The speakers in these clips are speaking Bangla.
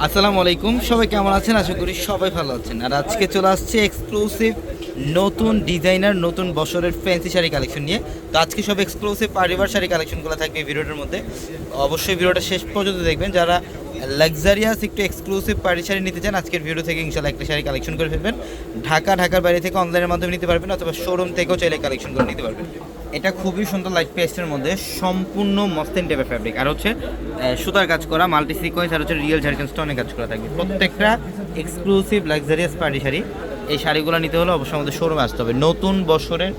আসসালামু আলাইকুম, সবাই কেমন আছেন? আশা করি সবাই ভালো আছেন। আর আজকে চলে আসছে এক্সক্লুসিভ নতুন ডিজাইনার নতুন বছরের ফ্যান্সি শাড়ি কালেকশন নিয়ে। তো আজকে সব এক্সক্লুসিভ পারিবার শাড়ি কালেকশনগুলো থাকবে এই ভিডিওটার মধ্যে। অবশ্যই ভিডিওটা শেষ পর্যন্ত দেখবেন। যারা লাক্সারিয়াস একটু এক্সক্লুসিভ পাড়ি শাড়ি নিতে চান, আজকের ভিডিও থেকে ইনশাল্লাহ একটা শাড়ি কালেকশন করে ফেলবেন। ঢাকার বাইরে থেকে অনলাইনের মাধ্যমে নিতে পারবেন, অথবা শোরুম থেকেও চাইলে কালেকশন করে নিতে পারবেন। এটা খুবই সুন্দর লাইট পেস্টের মধ্যে সম্পূর্ণ মসলিন টাইপের ফ্যাব্রিক, আর হচ্ছে সুতার কাজ করা মাল্টি সিকোয়েন্স, আর হচ্ছে রিয়েল ঝাড়খান্ড স্টোনে কাজ করা থাকবে। প্রত্যেকটা এক্সক্লুসিভ লাক্সারিয়াস পার্টি শাড়ি। এই শাড়িগুলো নিতে হলে অবশ্যই আমাদের শোরুমে আসতে হবে। নতুন বছরের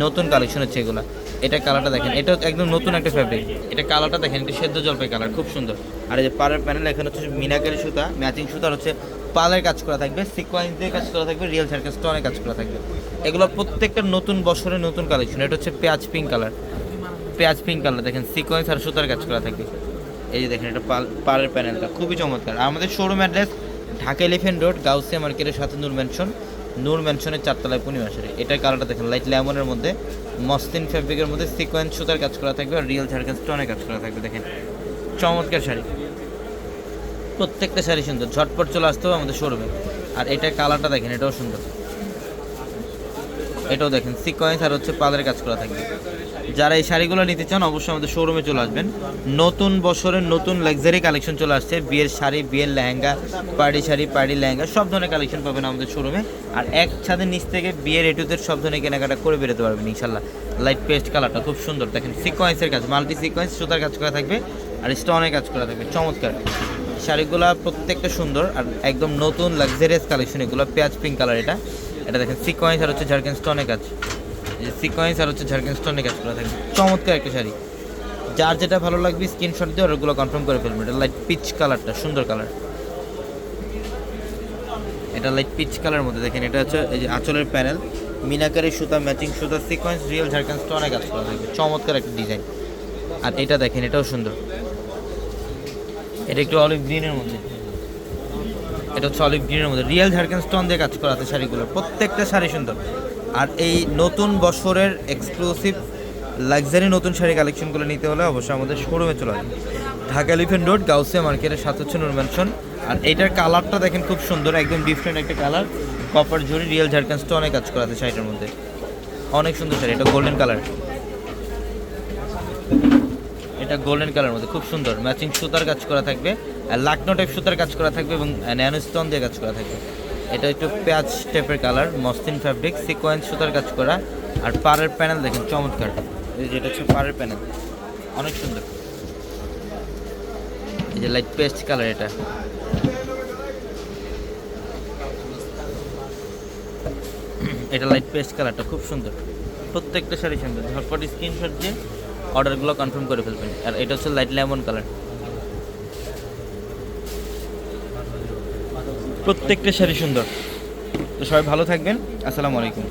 নতুন কালেকশন হচ্ছে এগুলো। এটা কালারটা দেখেন, এটা একদম নতুন একটা ফ্যাব্রিক। এটা কালারটা দেখেন, এটা সেদ্ধ জলপাই কালার, খুব সুন্দর। আর এই যে পাড়ের প্যানেল, এখানে হচ্ছে মিনাকারি সুতা, ম্যাচিং সুতার হচ্ছে পালের কাজ করা থাকবে, সিকোয়েন্স দিয়ে কাজ করা থাকবে, রিয়েল ঝাড়খান্ড স্টোনে কাজ করা থাকবে। এগুলো প্রত্যেকটা নতুন বছরের নতুন কালেকশন। এটা হচ্ছে পেঁয়াজ পিঙ্ক কালার দেখেন, সিকোয়েন্স আর সুতার কাজ করা থাকবে। এই যে দেখেন, এটা পালের প্যানেলটা খুবই চমৎকার। আর আমাদের showroom address Dhaka elephant road, Gausia মার্কেটের সাথে নূর ম্যানশনের 4 তলায় পূর্ণিমাশারি। এটার কালারটা দেখেন, লাইট লেমনের মধ্যে মসলিন ফ্যাব্রিকের মধ্যে সিকোয়েন্স সুতার কাজ করা থাকবে, আর রিয়েল ঝাড়খান্ড স্টোনে কাজ করা থাকবে। দেখেন চমৎকার শাড়ি, প্রত্যেকটা শাড়ি সুন্দর। ঝটপট চলে আসতে হবে আমাদের শোরুমে। আর এটার কালারটা দেখেন, এটাও সুন্দর। এটাও দেখেন সিকোয়েন্স আর হচ্ছে পালের কাজ করা থাকবে। যারা এই শাড়িগুলো নিতে চান অবশ্যই আমাদের শোরুমে চলে আসবেন। নতুন বছরের নতুন লাক্সারি কালেকশন চলে আসছে। বিয়ের শাড়ি, বিয়ের লেহেঙ্গা, পার্টি শাড়ি, পার্টি লেহেঙ্গা, সব ধরনের কালেকশন পাবেন আমাদের শোরুমে। আর এক ছাদের নিচ থেকে বিয়ের এটুদের সব ধরনের কেনাকাটা করে বেরোতে পারবেন ইনশাল্লাহ। লাইট পেস্ট কালারটা খুব সুন্দর। দেখেন সিকোয়েন্সের কাজ, মাল্টি সিকোয়েন্স সুতার কাজ করা থাকবে, আর স্টোনের কাজ করা থাকবে। চমৎকার শাড়িগুলো প্রত্যেকটা সুন্দর আর একদম নতুন লাক্সারিয়াস কালেকশন এগুলো। পেঁয়াজ পিঙ্ক কালার এটা দেখেন, সিকোয়েন্স আর হচ্ছে ঝাড়খান্ড স্টোনের কাজ, সিকোয়েন্স আর হচ্ছে ঝাড়খান্ড স্টোনের কাজ করা থাকবে। চমৎকার একটা শাড়ি। যার যেটা ভালো লাগবে স্ক্রিনশট দিয়ে ওগুলো কনফার্ম করে ফেলবেন। এটা লাইট পিচ কালারটা সুন্দর কালার। এটা লাইট পিচ কালারের মধ্যে দেখেন, এটা হচ্ছে এই যে আঁচলের প্যানেল, মিনাকারি সুতা, ম্যাচিং সুতা, সিকোয়েন্স, রিয়েল ঝাড়খান্ড স্টোনের কাজ করা থাকবে। চমৎকার একটা ডিজাইন। আর এটা দেখেন, এটাও সুন্দর। এটা একটু অলিভ গ্রিনের মধ্যে, এটা হচ্ছে অলিভ গ্রিনের মধ্যে রিয়েল ঝাড়খান্ড স্টোন দিয়ে কাজ করা আছে শাড়িগুলো। প্রত্যেকটা শাড়ি সুন্দর। আর এই নতুন বছরের এক্সক্লুসিভ লাক্সারি নতুন শাড়ি কালেকশনগুলো নিতে হলে অবশ্যই আমাদের শোরুমে চলে আসবে। ঢাকা এলিফেন্ট রোড, গাউসিয়া মার্কেটের সাথে হচ্ছে নূর ম্যানশন। আর এইটার কালারটা দেখেন খুব সুন্দর, একদম ডিফারেন্ট একটা কালার। কপার জরি, রিয়েল ঝাড়খান্ড স্টোনে কাজ করা আছে শাড়িটার মধ্যে। অনেক সুন্দর শাড়ি। এটা গোল্ডেন কালার, এটা গোল্ডেন কালার মধ্যে খুব সুন্দর। ম্যাচিং সুতার কাজ করা থাকবে, লাকনো টাইপ সুতার কাজ করা থাকবে, এবং ন্যানো স্টোন দিয়ে কাজ করা থাকবে। এটা একটু পেঁয়াজ টাইপের কালার, মসলিন ফ্যাব্রিক, সিকোয়েন্স সুতার কাজ করা। আর পাড়ের প্যানেল দেখেন চমৎকার, এই যেটা হচ্ছে পাড়ের প্যানেল, অনেক সুন্দর। এই যে লাইট পেস্ট কালার, এটা লাইট পেস্ট কালারটা খুব সুন্দর। প্রত্যেকটা শাড়ি সুন্দর। ঝটপট স্ক্রিনশট দিয়ে অর্ডারগুলো কনফার্ম করে ফেলবেন। আর এটা হচ্ছে লাইট লেমন কালার। প্রত্যেকটা শাড়ি সুন্দর। তো সবাই ভালো থাকবেন। আসসালামু আলাইকুম।